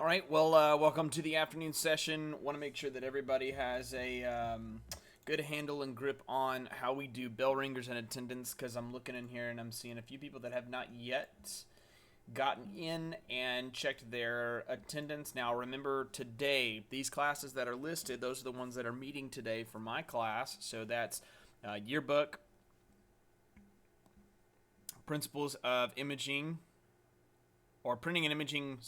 right, well, welcome to the afternoon session. Want to make sure that everybody has a good handle and grip on how we do bell ringers and attendance, because I'm looking in here and I'm seeing a few people that have not yet gotten in and checked their attendance. Now, remember, today, these classes that are listed, those are the ones that are meeting today for my class. So that's yearbook, principles of imaging, or printing and imaging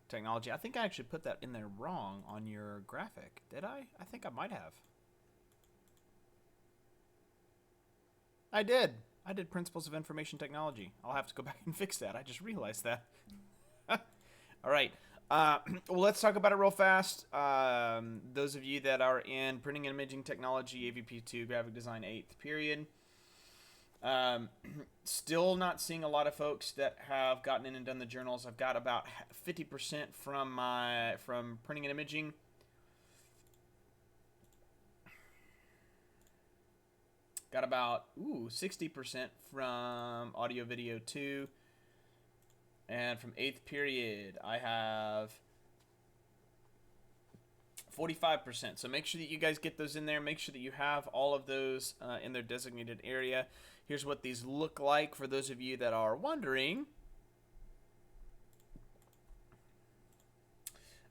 technology. I think I actually put that in there wrong on your graphic. Did I? I think I might have. I did principles of information technology. I'll have to go back and fix that. I just realized that. All right. Well, let's talk about it real fast. Those of you that are in printing and imaging technology, AVP2, graphic design 8th period. Still not seeing a lot of folks that have gotten in and done the journals. I've got about 50% from printing and imaging. Got about 60% from audio video 2. And from 8th period, I have 45%. So make sure that you guys get those in there. Make sure that you have all of those in their designated area. Here's what these look like for those of you that are wondering.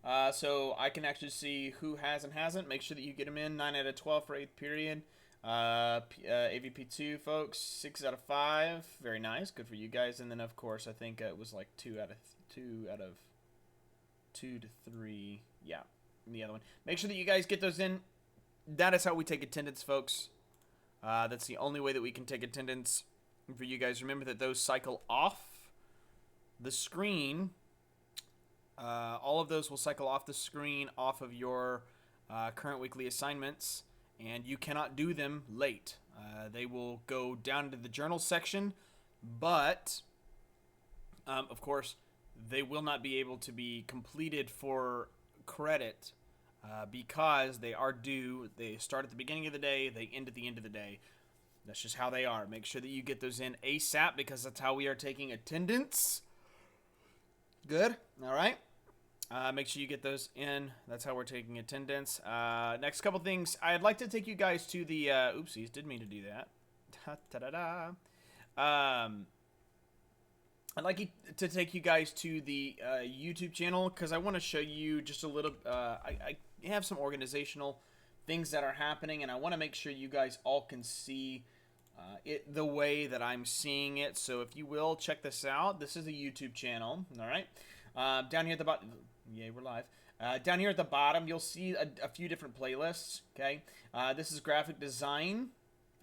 So I can actually see who has and hasn't. Make sure that you get them in. 9 out of 12 for 8th period. AVP2 folks, 6 out of 5. Very nice. Good for you guys. And then, of course, I think it was like 2 out of 2 to 3. Yeah. The other one. Make sure that you guys get those in. That is how we take attendance, folks. That's the only way that we can take attendance. And for you guys, remember that those cycle off the screen. All of those will cycle off the screen, off of your current weekly assignments, and you cannot do them late. They will go down to the journal section, but of course, they will not be able to be completed for credit because they are due. They start at the beginning of the day, they end at the end of the day. That's just how they are. Make sure that you get those in ASAP, because that's how we are taking attendance. Good. All right. Make sure you get those in. That's how we're taking attendance. Next couple things. I'd like to take you guys to the oopsies, didn't mean to do that. I'd like to take you guys to the YouTube channel, because I want to show you just a little. I have some organizational things that are happening, and I want to make sure you guys all can see it the way that I'm seeing it. So if you will, check this out. This is a YouTube channel. All right. Down here at the bottom. Yay, we're live. Down here at the bottom, you'll see a few different playlists. Okay. This is graphic design.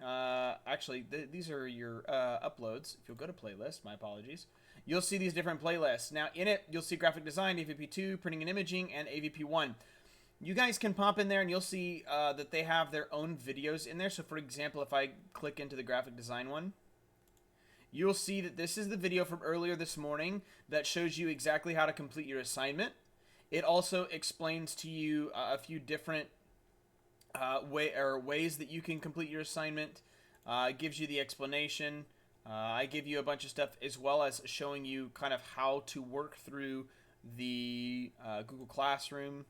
Actually, these are your uploads. If you'll go to playlist, my apologies, you'll see these different playlists. Now, in it, you'll see graphic design, AVP2, printing and imaging, and AVP1. You guys can pop in there, and you'll see that they have their own videos in there. So, for example, if I click into the graphic design one, you'll see that this is the video from earlier this morning that shows you exactly how to complete your assignment. It also explains to you a few different ways that you can complete your assignment. It gives you the explanation. I give you a bunch of stuff, as well as showing you kind of how to work through the Google Classroom.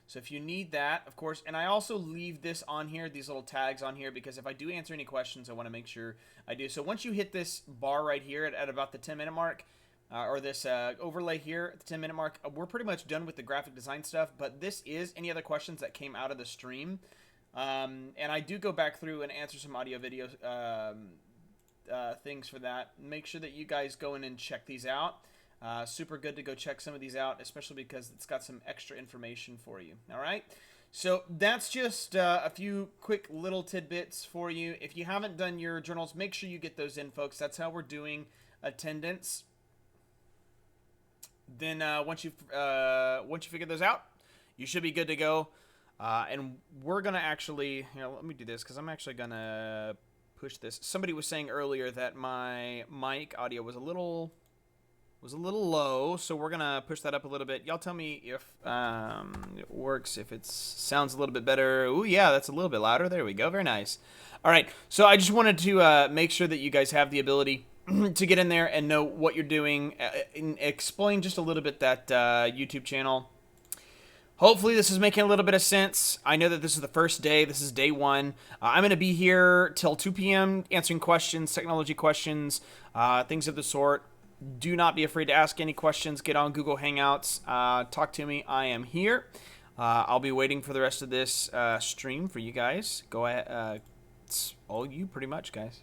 So if you need that, of course, and I also leave this on here, these little tags on here, because if I do answer any questions, I want to make sure I do. So once you hit this bar right here at about the 10-minute mark, or this overlay here at the 10-minute mark, we're pretty much done with the graphic design stuff, but this is any other questions that came out of the stream. And I do go back through and answer some audio video things for that. Make sure that you guys go in and check these out. Super good to go check some of these out, especially because it's got some extra information for you. All right. So that's just a few quick little tidbits for you. If you haven't done your journals, make sure you get those in, folks. That's how we're doing attendance. Then once you figure those out, you should be good to go. And we're gonna actually, let me do this, because I'm actually gonna push this. Somebody was saying earlier that my mic audio was a little low, so we're gonna push that up a little bit. Y'all tell me if it works, if it sounds a little bit better. Ooh, yeah, that's a little bit louder. There we go. Very nice. All right, so I just wanted to make sure that you guys have the ability to get in there and know what you're doing. And explain just a little bit that YouTube channel. Hopefully this is making a little bit of sense. I know that this is the first day. This is day one. I'm going to be here till 2 p.m. answering questions, technology questions, things of the sort. Do not be afraid to ask any questions. Get on Google Hangouts. Talk to me. I am here. I'll be waiting for the rest of this stream for you guys. Go ahead. It's all you pretty much, guys.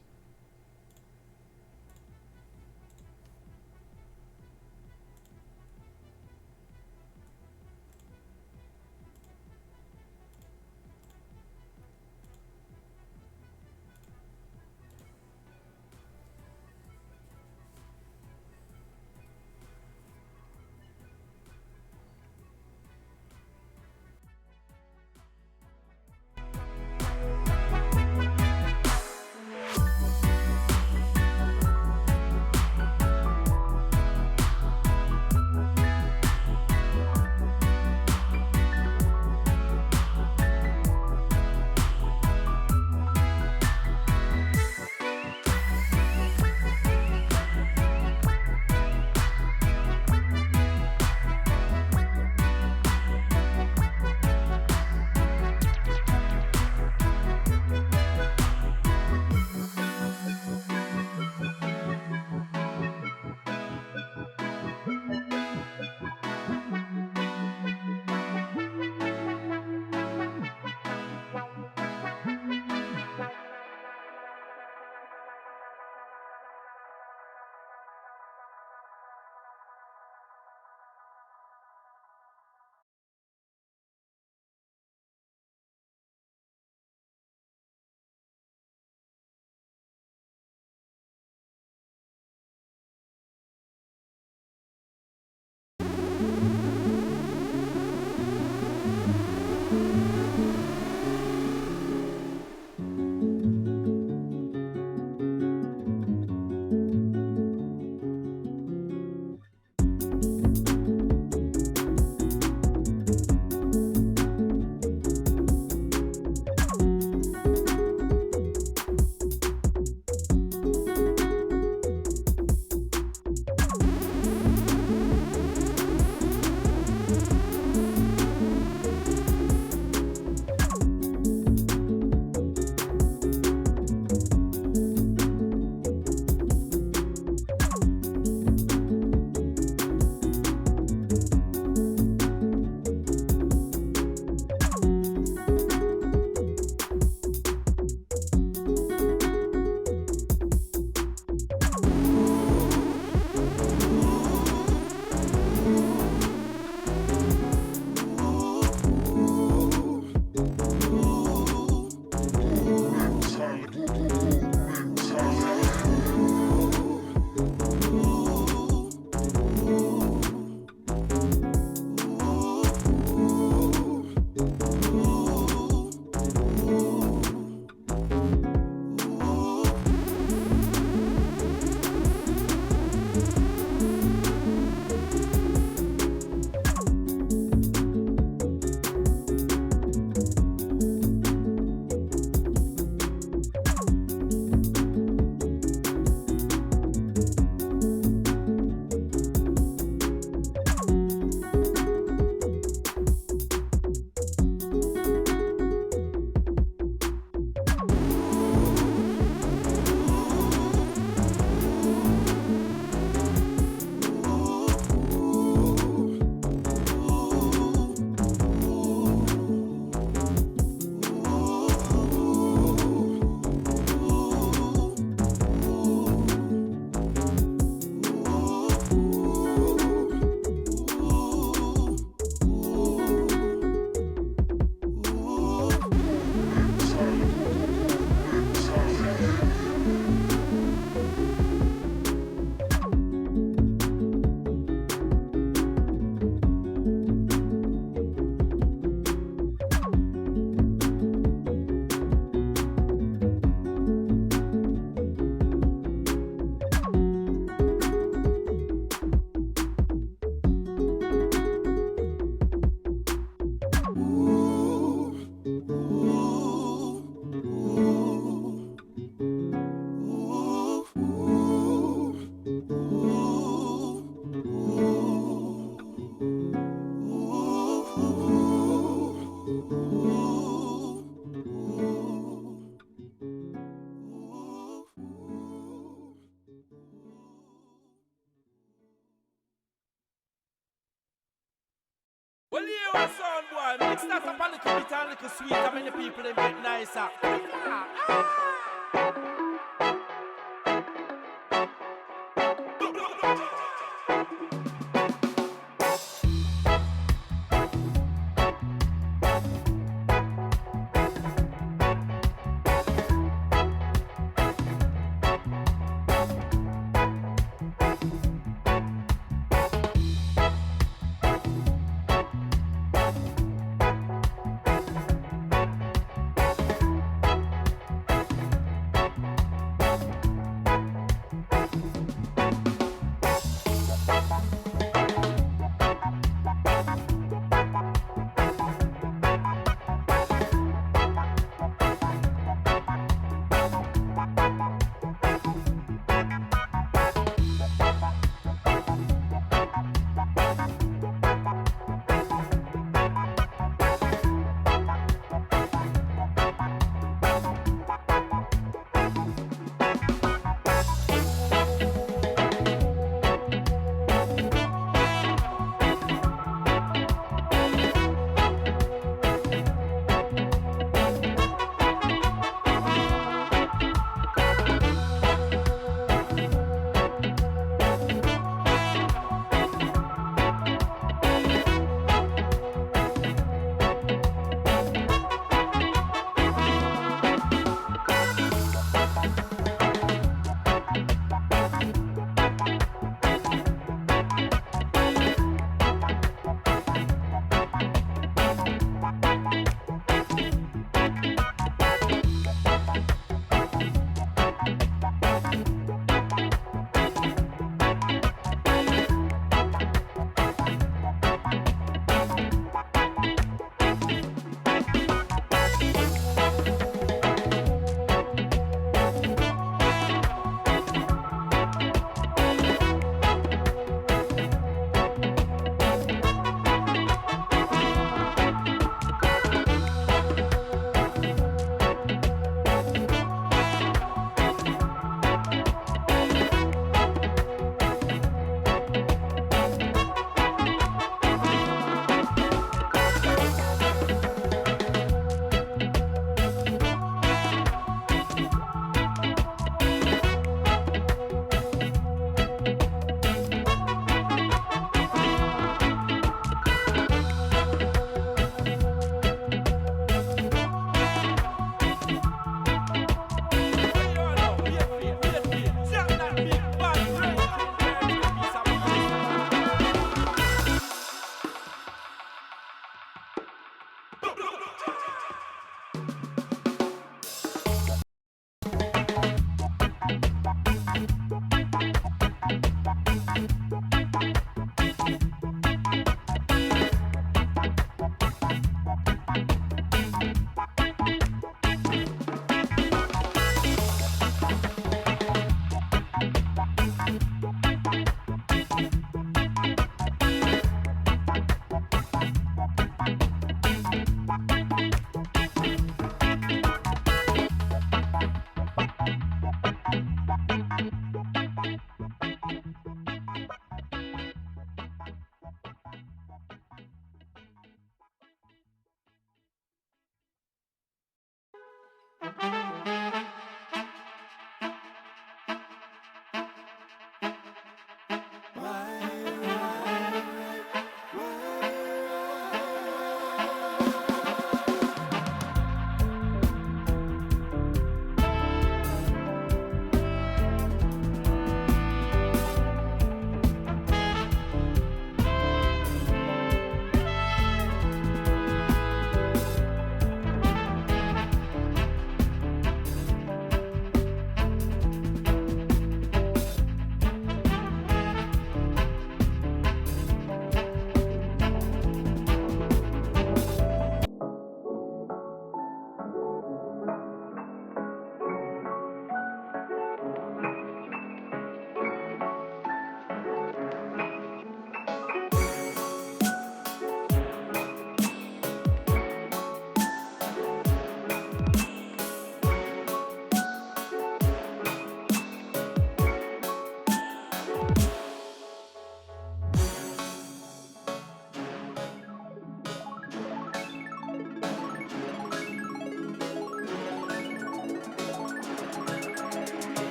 you a sound boy. Mix that up a little bit and a little sweet. How many people they get nicer?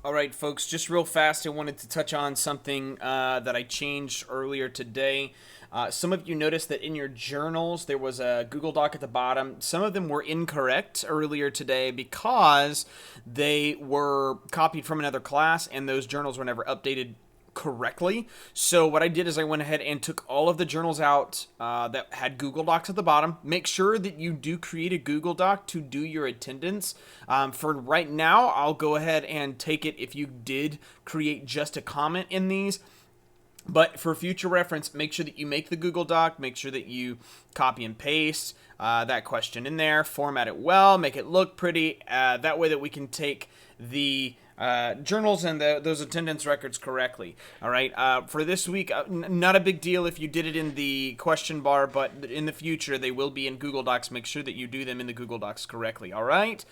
All right, folks, just real fast, I wanted to touch on something that I changed earlier today. Some of you noticed that in your journals, there was a Google Doc at the bottom. Some of them were incorrect earlier today because they were copied from another class, and those journals were never updated correctly. So what I did is I went ahead and took all of the journals out that had Google Docs at the bottom. Make sure that you do create a Google Doc to do your attendance. For right now, I'll go ahead and take it if you did create just a comment in these. But for future reference, make sure that you make the Google Doc. Make sure that you copy and paste that question in there. Format it well. Make it look pretty. That way that we can take the journals and those attendance records correctly. All right. For this week, not a big deal if you did it in the question bar, but in the future, they will be in Google Docs. Make sure that you do them in the Google Docs correctly. All right.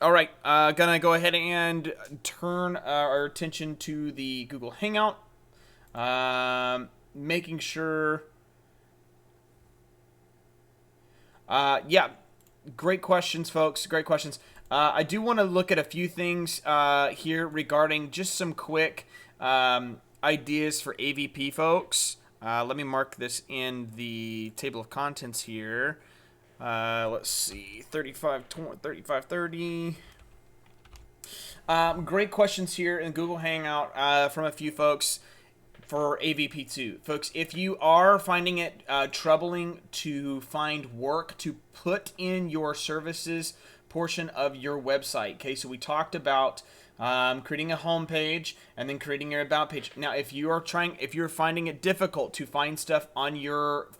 All right. Gonna go ahead and turn our attention to the Google Hangout. Making sure, yeah, great questions, folks. Great questions. I do want to look at a few things, here regarding just some quick, ideas for AVP folks. Let me mark this in the table of contents here. Let's see, 3530. Great questions here in Google Hangout, from a few folks. For AVP2. Folks, if you are finding it troubling to find work to put in your services portion of your website, okay, so we talked about creating a home page and then creating your about page. Now, if you're finding it difficult to find stuff on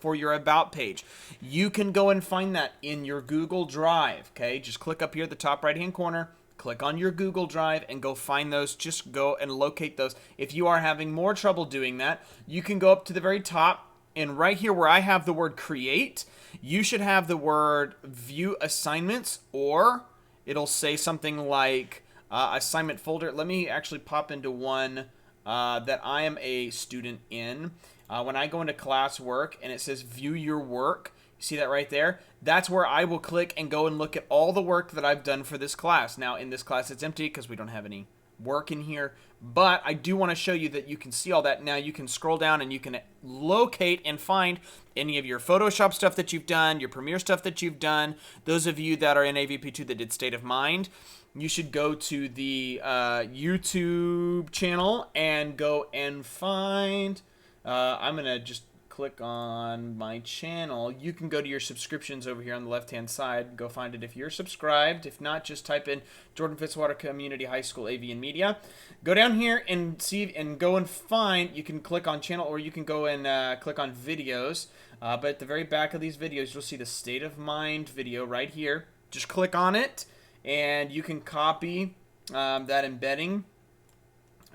for your about page, you can go and find that in your Google Drive, okay? Just click up here at the top right-hand corner. Click on your Google Drive and go find those. Just go and locate those. If you are having more trouble doing that, you can go up to the very top, and right here where I have the word create, you should have the word view assignments, or it'll say something like assignment folder. Let me actually pop into one that I am a student in. When I go into classwork and it says view your work, you see that right there? That's where I will click and go and look at all the work that I've done for this class. Now, in this class, it's empty because we don't have any work in here. But I do want to show you that you can see all that. Now, you can scroll down and you can locate and find any of your Photoshop stuff that you've done, your Premiere stuff that you've done. Those of you that are in AVP2 that did State of Mind, you should go to the YouTube channel and go and find... I'm going to just click on my channel. You can go to your subscriptions over here on the left-hand side. Go find it if you're subscribed. If not, just type in Jordan Fitzwater Community High School AV and Media. Go down here and see and go and find. You can click on channel, or you can go and click on videos. But at the very back of these videos, you'll see the State of Mind video right here. Just click on it, and you can copy that embedding.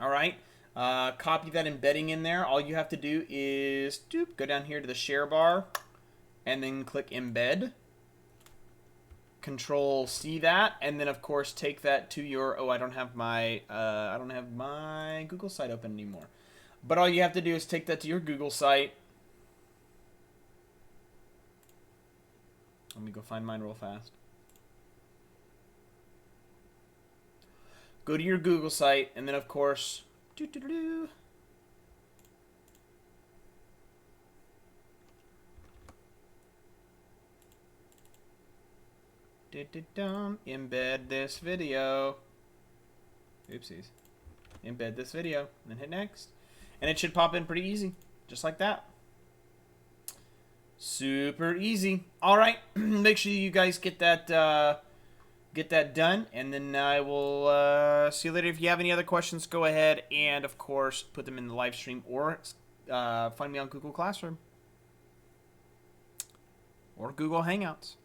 All right. Copy that embedding in there. All you have to do is go down here to the share bar and then click embed. Control C that, and then of course take that to your I don't have my Google site open anymore. But all you have to do is take that to your Google site. Let me go find mine real fast. Go to your Google site, and then of course embed this video. Oopsies. Embed this video, and then hit next. And it should pop in pretty easy, just like that. Super easy. All right, make sure you guys get that done, and then I will see you later. If you have any other questions, go ahead and, of course, put them in the live stream, or find me on Google Classroom or Google Hangouts.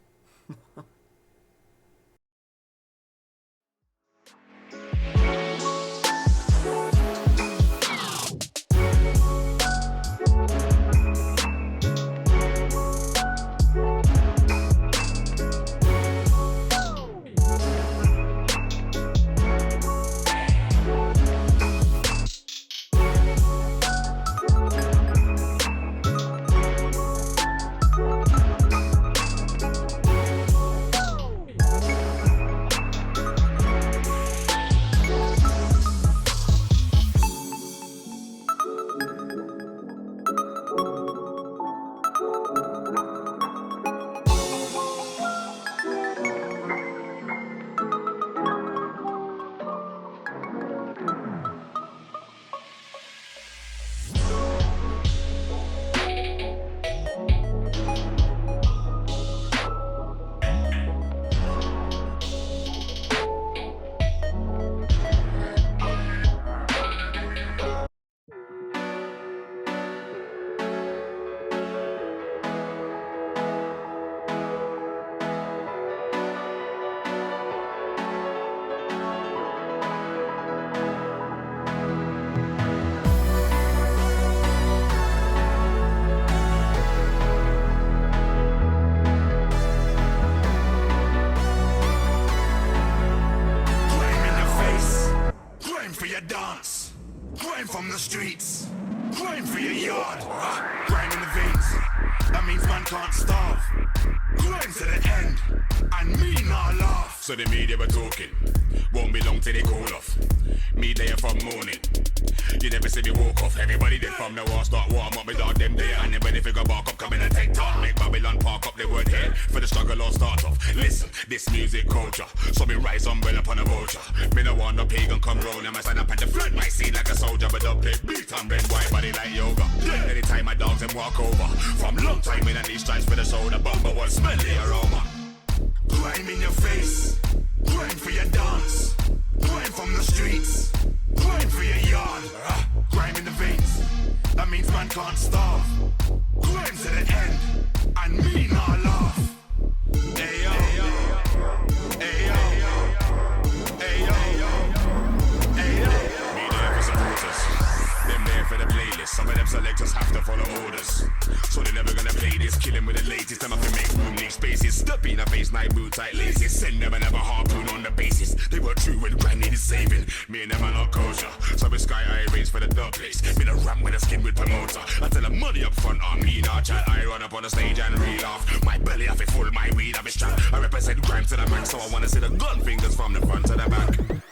Grind from the streets. Grind for your yard. Grind in the veins. That means man can't starve. Grind to the end. And me not laugh. So the media were talking. Won't be long till they call off. Me there from morning. You never see me walk off. Everybody did from the war start warm up. Me dog them there. And then when they figure bark up, come in and take talk. Make Babylon park up. They weren't here for the struggle or start off. Listen, this music culture. So me rise umbrella upon a vulture. Me no want no pagan come round. I stand up and deflate my seat like a soldier. But don't play beat and bend white body like yoga. Anytime my dogs them walk over. From long time in and these stripes for the shoulder. Bumper one smell the aroma. Grime in your face. Grind for your dance. Grind from the streets. Grind for your yard. Grime in the veins. That means man can't starve. Grind to the end. And me not laugh. Hey yo. Hey yo. Hey yo. Hey yo. Me there for supporters. Them there for the playlist. Some of them selectors have to follow orders. So they're never gonna play this. Killing with the latest. Them have to make room, need spaces. Step in a face, night boot, tight laces. Send them and have a harpoon on the basis. They were true when grind needed saving. Me and them are not kosher. So we sky high race for the dark place. Been a ram with a skin with promoter. I tell them money up front on me. Now chat, I run up on the stage and reel off. My belly have it full, my weed have it strapped. I represent grime to the max, so I wanna see the gun fingers from the front to the back.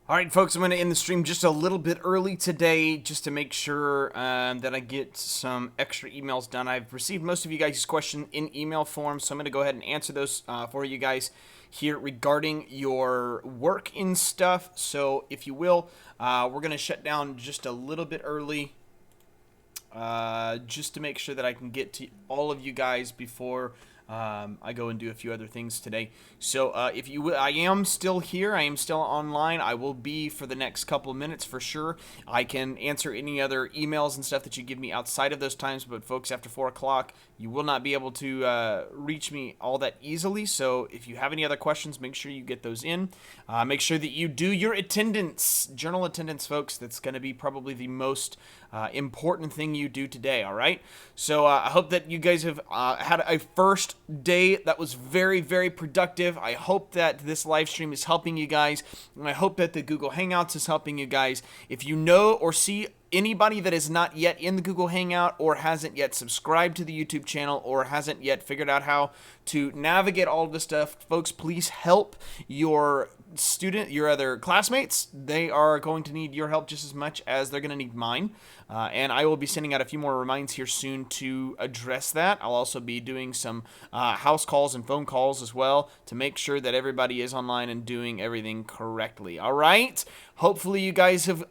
All right, folks, I'm going to end the stream just a little bit early today just to make sure that I get some extra emails done. I've received most of you guys' questions in email form, so I'm going to go ahead and answer those for you guys here regarding your work and stuff. So if you will, we're going to shut down just a little bit early just to make sure that I can get to all of you guys before I go and do a few other things today. So if you will, I am still here. I am still online. I will be for the next couple of minutes for sure. I can answer any other emails and stuff that you give me outside of those times. But folks, after 4 o'clock, you will not be able to reach me all that easily. So if you have any other questions, make sure you get those in. Make sure that you do your attendance, journal attendance, folks. That's going to be probably the most important thing you do today, all right? So I hope that you guys have had a first day that was very, very productive. I hope that this live stream is helping you guys, and I hope that the Google Hangouts is helping you guys. If you know or see anybody that is not yet in the Google Hangout or hasn't yet subscribed to the YouTube channel or hasn't yet figured out how to navigate all of this stuff, folks, please help your other classmates. They are going to need your help just as much as they're going to need mine. And I will be sending out a few more reminders here soon to address that. I'll also be doing some house calls and phone calls as well to make sure that everybody is online and doing everything correctly. All right? Hopefully you guys have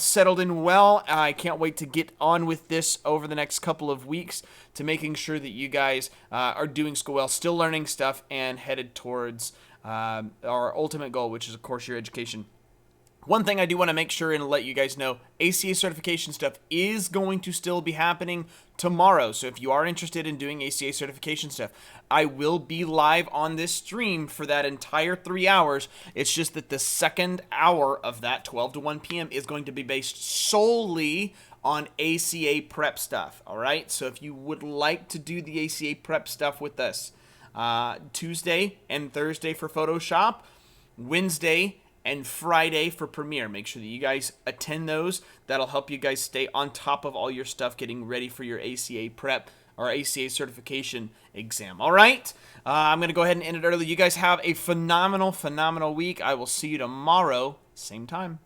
settled in well. I can't wait to get on with this over the next couple of weeks to making sure that you guys are doing school well, still learning stuff, and headed towards our ultimate goal, which is, of course, your education. One thing I do want to make sure and let you guys know, ACA certification stuff is going to still be happening tomorrow. So if you are interested in doing ACA certification stuff, I will be live on this stream for that entire 3 hours. It's just that the second hour of that, 12 to 1 p.m., is going to be based solely on ACA prep stuff, all right? So if you would like to do the ACA prep stuff with us, Tuesday and Thursday for Photoshop, Wednesday and Friday for Premiere. Make sure that you guys attend those. That'll help you guys stay on top of all your stuff, getting ready for your ACA prep or ACA certification exam. All right? I'm going to go ahead and end it early. You guys have a phenomenal, phenomenal week. I will see you tomorrow, same time.